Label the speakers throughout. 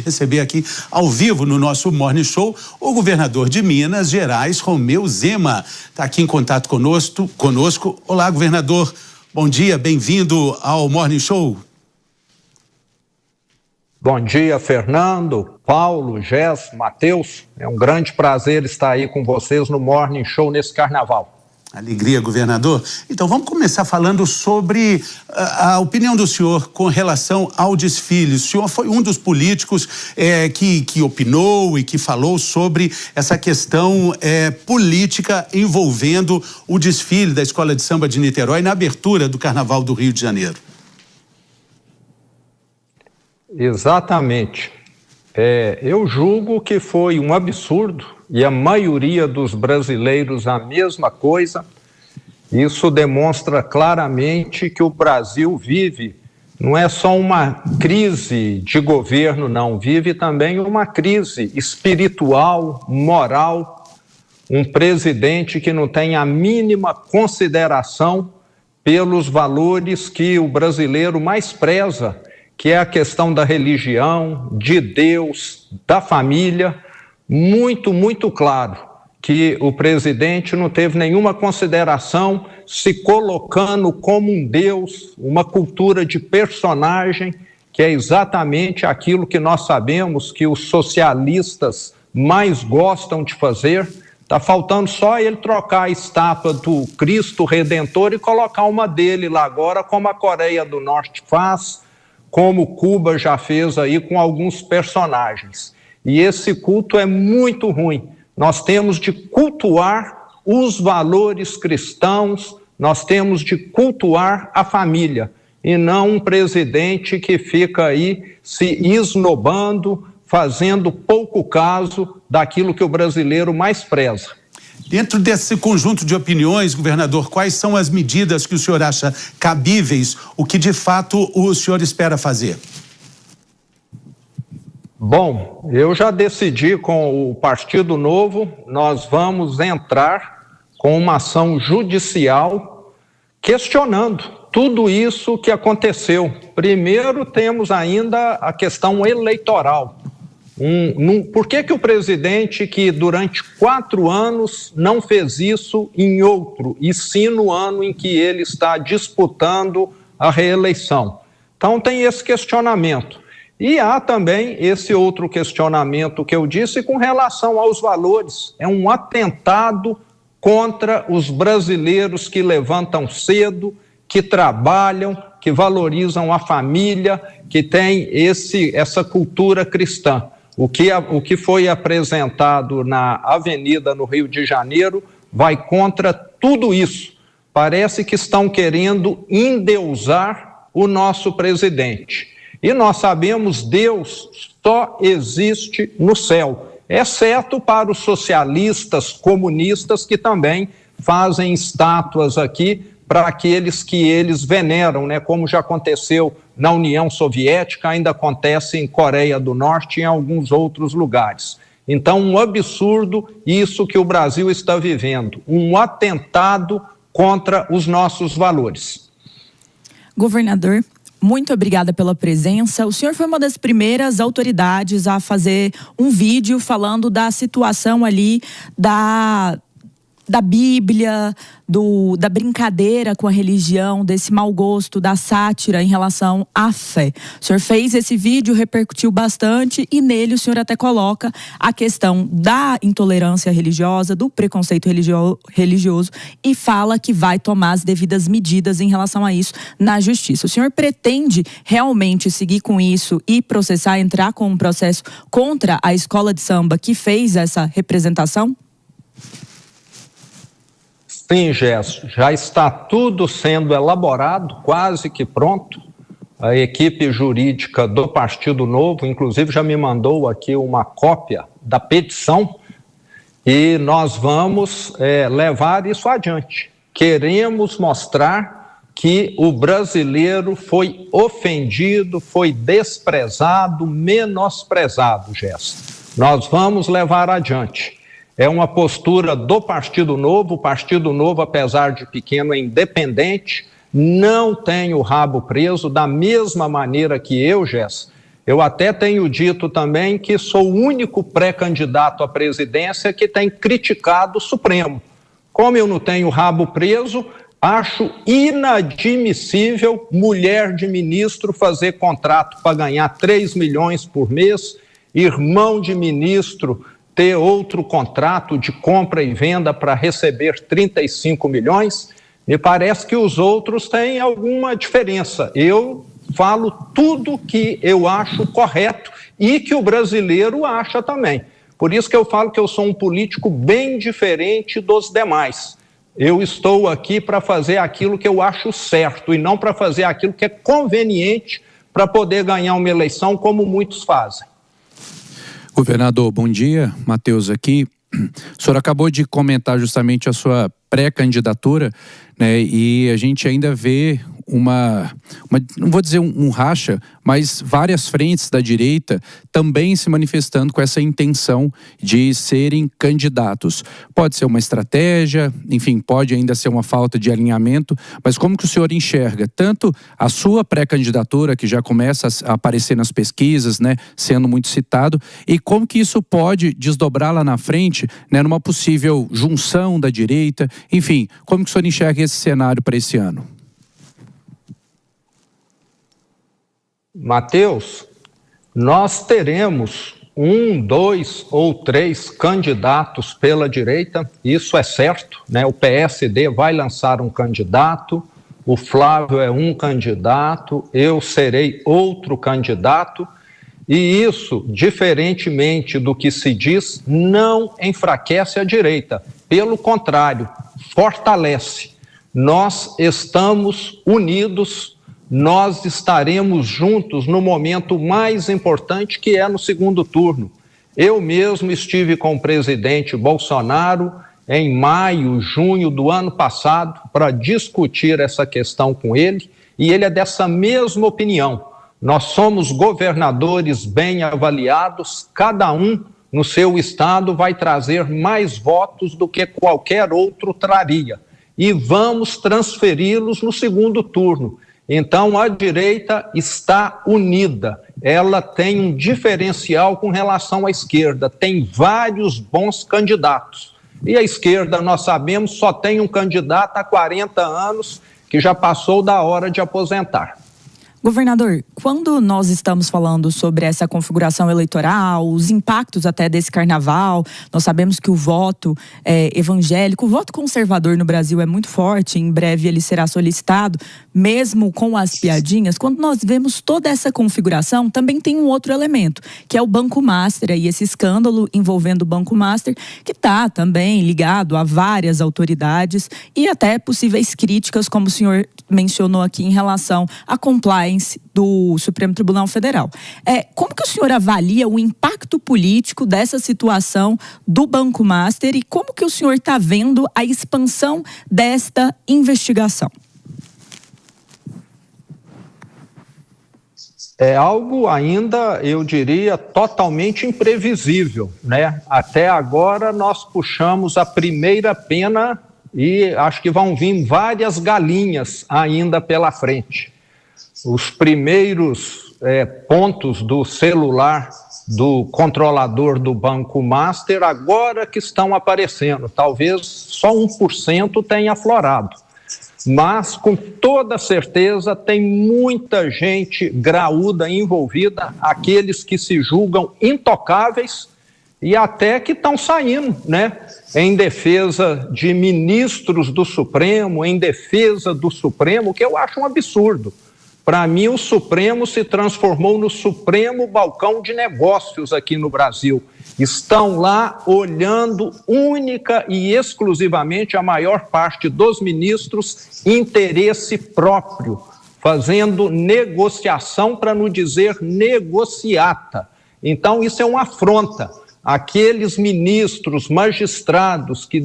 Speaker 1: receber aqui ao vivo no nosso Morning Show o governador de Minas Gerais, Romeu Zema. Está aqui em contato conosco. Olá, governador. Bom dia, bem-vindo ao Morning Show.
Speaker 2: Bom dia, Fernando, Paulo, Jess, Matheus. É um grande prazer estar aí com vocês no Morning Show nesse carnaval.
Speaker 1: Alegria, governador. Então, vamos começar falando sobre a opinião do senhor com relação ao desfile. O senhor foi um dos políticos que opinou e que falou sobre essa questão política envolvendo o desfile da Escola de Samba de Niterói na abertura do Carnaval do Rio de Janeiro.
Speaker 2: Exatamente. Eu julgo que foi um absurdo, e a maioria dos brasileiros a mesma coisa. Isso demonstra claramente que o Brasil vive, não é só uma crise de governo, não, vive também uma crise espiritual, moral, um presidente que não tem a mínima consideração pelos valores que o brasileiro mais preza, que é a questão da religião, de Deus, da família. Muito, muito claro que o presidente não teve nenhuma consideração, se colocando como um Deus, uma cultura de personagem, que é exatamente aquilo que nós sabemos que os socialistas mais gostam de fazer. Está faltando só ele trocar a estátua do Cristo Redentor e colocar uma dele lá agora, como a Coreia do Norte faz, como Cuba já fez aí com alguns personagens. E esse culto é muito ruim. Nós temos de cultuar os valores cristãos, nós temos de cultuar a família, e não um presidente que fica aí se esnobando, fazendo pouco caso daquilo que o brasileiro mais preza.
Speaker 1: Dentro desse conjunto de opiniões, governador, quais são as medidas que o senhor acha cabíveis, o que de fato o senhor espera fazer?
Speaker 2: Bom, eu já decidi com o Partido Novo, nós vamos entrar com uma ação judicial questionando tudo isso que aconteceu. Primeiro, temos ainda a questão eleitoral. Por que o presidente, que durante 4 anos não fez isso em outro, e sim no ano em que ele está disputando a reeleição? Então tem esse questionamento. E há também esse outro questionamento que eu disse com relação aos valores. É um atentado contra os brasileiros que levantam cedo, que trabalham, que valorizam a família, que têm essa cultura cristã. O que foi apresentado na Avenida no Rio de Janeiro vai contra tudo isso. Parece que estão querendo endeusar o nosso presidente. E nós sabemos, Deus só existe no céu, exceto para os socialistas, comunistas, que também fazem estátuas aqui para aqueles que eles veneram, né? Como já aconteceu na União Soviética, ainda acontece em Coreia do Norte e em alguns outros lugares. Então, um absurdo isso que o Brasil está vivendo, um atentado contra os nossos valores.
Speaker 3: Governador, muito obrigada pela presença. O senhor foi uma das primeiras autoridades a fazer um vídeo falando da situação ali da Bíblia, da brincadeira com a religião, desse mau gosto, da sátira em relação à fé. O senhor fez esse vídeo, repercutiu bastante, e nele o senhor até coloca a questão da intolerância religiosa, do preconceito religioso, e fala que vai tomar as devidas medidas em relação a isso na justiça. O senhor pretende realmente seguir com isso e processar, entrar com um processo contra a escola de samba que fez essa representação?
Speaker 2: Sim, Gerson, já está tudo sendo elaborado, quase que pronto. A equipe jurídica do Partido Novo, inclusive, já me mandou aqui uma cópia da petição, e nós vamos levar isso adiante. Queremos mostrar que o brasileiro foi ofendido, foi desprezado, menosprezado, Gerson. Nós vamos levar adiante. É uma postura do Partido Novo. O Partido Novo, apesar de pequeno, é independente, não tem o rabo preso, da mesma maneira que eu, Jess. Eu até tenho dito também que sou o único pré-candidato à presidência que tem criticado o Supremo. Como eu não tenho rabo preso, acho inadmissível mulher de ministro fazer contrato para ganhar 3 milhões por mês, irmão de ministro ter outro contrato de compra e venda para receber 35 milhões. Me parece que os outros têm alguma diferença. Eu falo tudo que eu acho correto e que o brasileiro acha também. Por isso que eu falo que eu sou um político bem diferente dos demais. Eu estou aqui para fazer aquilo que eu acho certo e não para fazer aquilo que é conveniente para poder ganhar uma eleição, como muitos fazem.
Speaker 4: Governador, bom dia. Matheus aqui. O senhor acabou de comentar justamente a sua pré-candidatura, né? E a gente ainda vê não vou dizer um racha, mas várias frentes da direita também se manifestando com essa intenção de serem candidatos. Pode ser uma estratégia, enfim, pode ainda ser uma falta de alinhamento, mas como que o senhor enxerga tanto a sua pré-candidatura, que já começa a aparecer nas pesquisas, né, sendo muito citado, e como que isso pode desdobrar lá na frente, né, numa possível junção da direita, enfim, como que o senhor enxerga esse cenário para esse ano?
Speaker 2: Matheus, nós teremos 1, 2 ou 3 candidatos pela direita, isso é certo, né? O PSD vai lançar um candidato, o Flávio é um candidato, eu serei outro candidato, e isso, diferentemente do que se diz, não enfraquece a direita, pelo contrário, fortalece. Nós estamos unidos. Nós estaremos juntos no momento mais importante, que é no segundo turno. Eu mesmo estive com o presidente Bolsonaro em maio, junho do ano passado para discutir essa questão com ele, e ele é dessa mesma opinião. Nós somos governadores bem avaliados, cada um no seu estado vai trazer mais votos do que qualquer outro traria, e vamos transferi-los no segundo turno. Então, a direita está unida, ela tem um diferencial com relação à esquerda, tem vários bons candidatos. E a esquerda, nós sabemos, só tem um candidato há 40 anos que já passou da hora de aposentar.
Speaker 3: Governador, quando nós estamos falando sobre essa configuração eleitoral, os impactos até desse carnaval, nós sabemos que o voto evangélico, o voto conservador no Brasil é muito forte, em breve ele será solicitado, mesmo com as piadinhas. Quando nós vemos toda essa configuração, também tem um outro elemento, que é o Banco Master, e esse escândalo envolvendo o Banco Master, que está também ligado a várias autoridades e até possíveis críticas, como o senhor mencionou aqui, em relação à compliance do Supremo Tribunal Federal. Como que o senhor avalia o impacto político dessa situação do Banco Master e como que o senhor está vendo a expansão desta investigação?
Speaker 2: É algo ainda, eu diria, totalmente imprevisível, né? Até agora nós puxamos a primeira pena e acho que vão vir várias galinhas ainda pela frente. Os primeiros pontos do celular do controlador do Banco Master agora que estão aparecendo, talvez só 1% tenha aflorado. Mas, com toda certeza, tem muita gente graúda envolvida, aqueles que se julgam intocáveis e até que estão saindo, né? Em defesa de ministros do Supremo, em defesa do Supremo, que eu acho um absurdo. Para mim, o Supremo se transformou no Supremo balcão de negócios aqui no Brasil. Estão lá olhando única e exclusivamente, a maior parte dos ministros, interesse próprio, fazendo negociação, para não dizer negociata. Então, isso é uma afronta. Aqueles ministros, magistrados que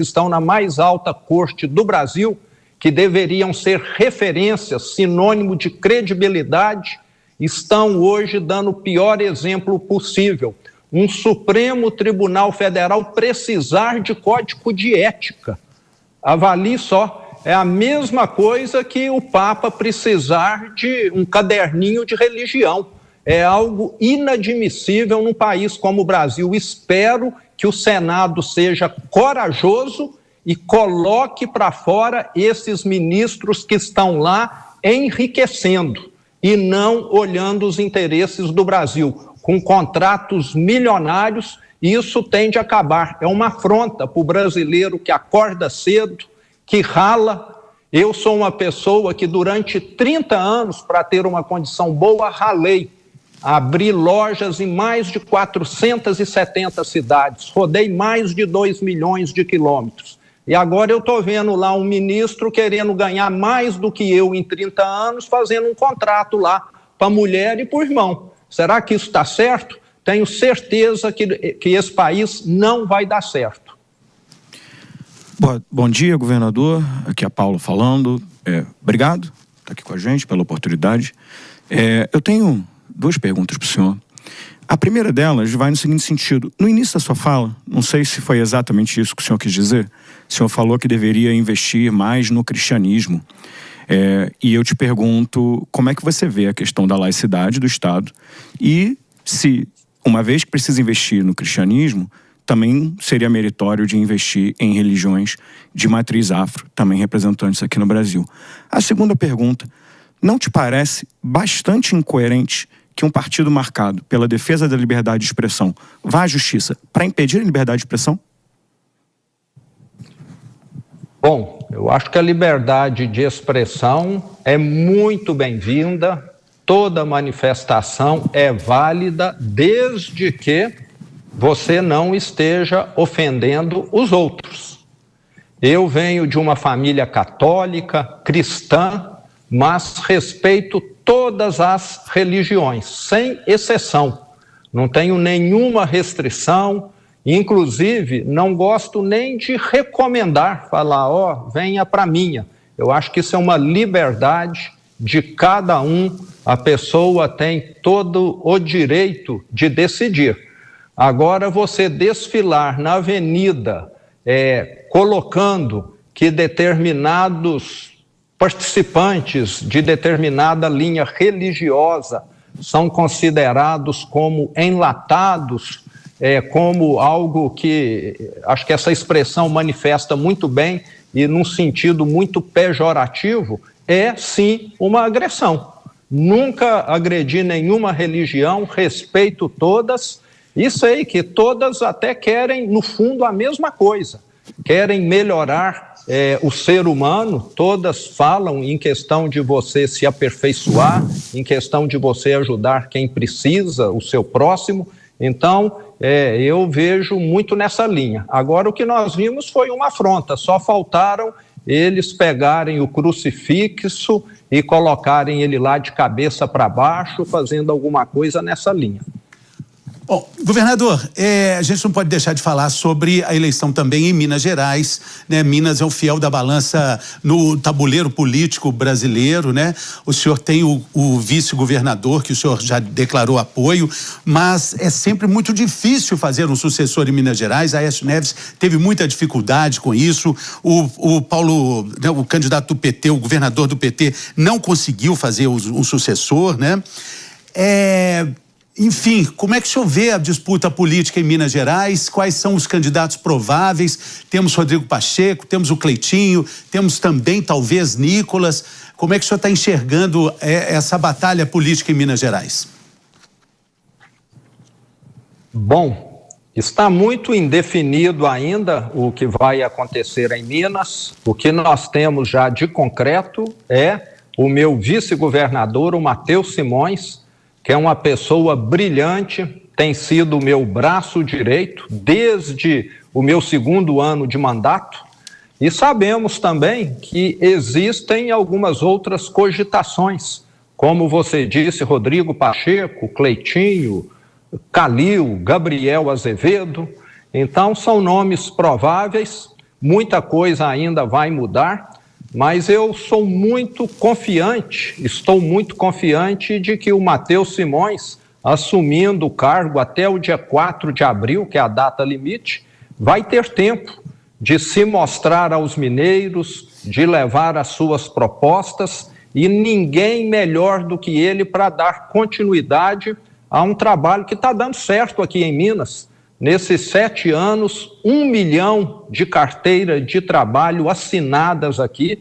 Speaker 2: estão na mais alta corte do Brasil, que deveriam ser referências, sinônimo de credibilidade, estão hoje dando o pior exemplo possível. Um Supremo Tribunal Federal precisar de código de ética. Avalie só, é a mesma coisa que o Papa precisar de um caderninho de religião. é algo inadmissível num país como o Brasil. Espero que o Senado seja corajoso e coloque para fora esses ministros que estão lá enriquecendo e não olhando os interesses do Brasil, com contratos milionários. Isso tende a acabar. É uma afronta para o brasileiro que acorda cedo, que rala. Eu sou uma pessoa que durante 30 anos, para ter uma condição boa, ralei. Abri lojas em mais de 470 cidades, rodei mais de 2 milhões de quilômetros. E agora eu estou vendo lá um ministro querendo ganhar mais do que eu em 30 anos, fazendo um contrato lá para mulher e para o irmão. Será que isso está certo? Tenho certeza que esse país não vai dar certo.
Speaker 5: Bom dia, governador. Aqui é Paulo falando. Obrigado por estar aqui com a gente, pela oportunidade. Eu tenho 2 perguntas para o senhor. A primeira delas vai no seguinte sentido. No início da sua fala, não sei se foi exatamente isso que o senhor quis dizer, o senhor falou que deveria investir mais no cristianismo. E eu te pergunto, como é que você vê a questão da laicidade do Estado e se, uma vez que precisa investir no cristianismo, também seria meritório de investir em religiões de matriz afro, também representantes aqui no Brasil. A segunda pergunta, não te parece bastante incoerente que um partido marcado pela defesa da liberdade de expressão vá à justiça para impedir a liberdade de expressão?
Speaker 2: Bom, eu acho que a liberdade de expressão é muito bem-vinda, toda manifestação é válida, desde que você não esteja ofendendo os outros. Eu venho de uma família católica, cristã, mas respeito todas as religiões, sem exceção. Não tenho nenhuma restrição, inclusive não gosto nem de recomendar, falar, venha para a minha. Eu acho que isso é uma liberdade de cada um, a pessoa tem todo o direito de decidir. Agora, você desfilar na avenida, colocando que determinados participantes de determinada linha religiosa são considerados como enlatados, como algo que, acho que essa expressão manifesta muito bem e num sentido muito pejorativo, é sim uma agressão. Nunca agredi nenhuma religião, respeito todas e sei que todas até querem, no fundo, a mesma coisa. Querem melhorar o ser humano, todas falam em questão de você se aperfeiçoar, em questão de você ajudar quem precisa, o seu próximo. Então, eu vejo muito nessa linha. Agora, o que nós vimos foi uma afronta, só faltaram eles pegarem o crucifixo e colocarem ele lá de cabeça para baixo, fazendo alguma coisa nessa linha.
Speaker 1: Bom, governador, a gente não pode deixar de falar sobre a eleição também em Minas Gerais, né? Minas é o fiel da balança no tabuleiro político brasileiro, né? O senhor tem o vice-governador, que o senhor já declarou apoio, mas é sempre muito difícil fazer um sucessor em Minas Gerais. Aécio Neves teve muita dificuldade com isso. O Paulo, né, o candidato do PT, o governador do PT, não conseguiu fazer um sucessor, né? Enfim, como é que o senhor vê a disputa política em Minas Gerais? Quais são os candidatos prováveis? Temos Rodrigo Pacheco, temos o Cleitinho, temos também, talvez, Nicolas. Como é que o senhor está enxergando essa batalha política em Minas Gerais?
Speaker 2: Bom, está muito indefinido ainda o que vai acontecer em Minas. O que nós temos já de concreto é o meu vice-governador, o Matheus Simões, que é uma pessoa brilhante, tem sido o meu braço direito desde o meu 2º ano de mandato, e sabemos também que existem algumas outras cogitações, como você disse, Rodrigo Pacheco, Cleitinho, Calil, Gabriel Azevedo. Então são nomes prováveis, muita coisa ainda vai mudar, mas eu sou muito confiante, estou muito confiante de que o Matheus Simões, assumindo o cargo até o dia 4 de abril, que é a data limite, vai ter tempo de se mostrar aos mineiros, de levar as suas propostas e ninguém melhor do que ele para dar continuidade a um trabalho que está dando certo aqui em Minas. Nesses 7 anos, 1 milhão de carteiras de trabalho assinadas aqui.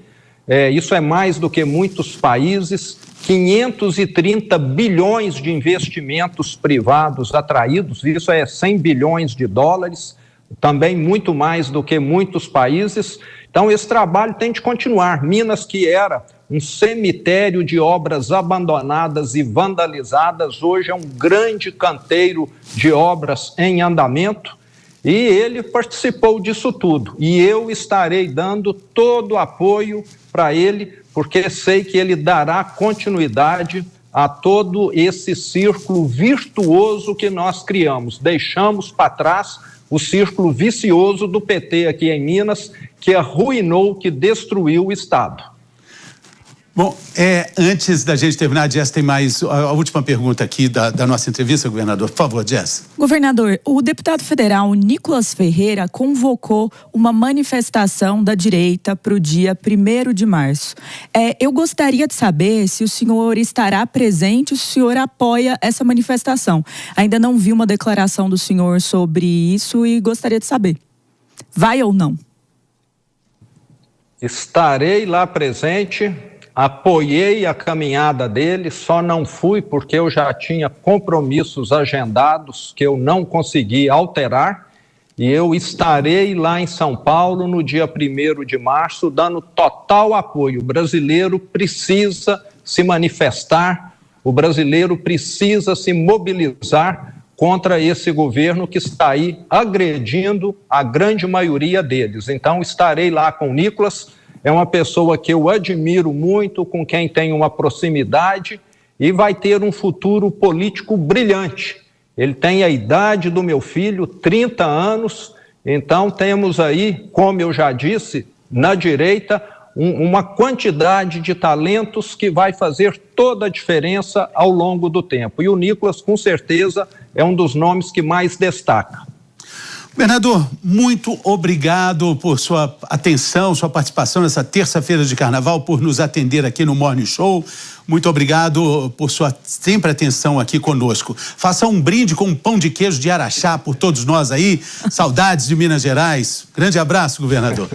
Speaker 2: Isso é mais do que muitos países. 530 bilhões de investimentos privados atraídos, isso é 100 bilhões de dólares, também muito mais do que muitos países. Então, esse trabalho tem de continuar. Minas, que era um cemitério de obras abandonadas e vandalizadas, hoje é um grande canteiro de obras em andamento, e ele participou disso tudo. E eu estarei dando todo o apoio para ele, porque sei que ele dará continuidade a todo esse círculo virtuoso que nós criamos. Deixamos para trás o círculo vicioso do PT aqui em Minas, que arruinou, que destruiu o Estado.
Speaker 1: Bom, antes da gente terminar, Jess, tem mais a última pergunta aqui da nossa entrevista, governador. Por favor, Jess.
Speaker 3: Governador, o deputado federal Nicolas Ferreira convocou uma manifestação da direita para o dia 1º de março. Eu gostaria de saber se o senhor estará presente, se o senhor apoia essa manifestação. Ainda não vi uma declaração do senhor sobre isso e gostaria de saber. Vai ou não?
Speaker 2: Estarei lá presente. Apoiei a caminhada dele, só não fui porque eu já tinha compromissos agendados que eu não consegui alterar, e eu estarei lá em São Paulo no dia 1º de março dando total apoio. O brasileiro precisa se manifestar, o brasileiro precisa se mobilizar contra esse governo que está aí agredindo a grande maioria deles. Então estarei lá com o Nicolas. É uma pessoa que eu admiro muito, com quem tenho uma proximidade, e vai ter um futuro político brilhante. Ele tem a idade do meu filho, 30 anos, então temos aí, como eu já disse, na direita, uma quantidade de talentos que vai fazer toda a diferença ao longo do tempo. E o Nicolas, com certeza, é um dos nomes que mais destaca.
Speaker 1: Governador, muito obrigado por sua atenção, sua participação nessa terça-feira de carnaval, por nos atender aqui no Morning Show. Muito obrigado por sua sempre atenção aqui conosco. Faça um brinde com um pão de queijo de Araxá por todos nós aí. Saudades de Minas Gerais. Grande abraço, governador.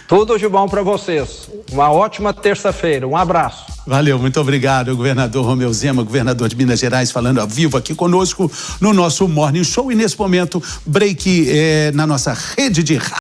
Speaker 2: Tudo de bom para vocês. Uma ótima terça-feira. Um abraço.
Speaker 1: Valeu, muito obrigado, governador Romeu Zema, governador de Minas Gerais, falando ao vivo aqui conosco no nosso Morning Show. E nesse momento, break na nossa rede de rádio.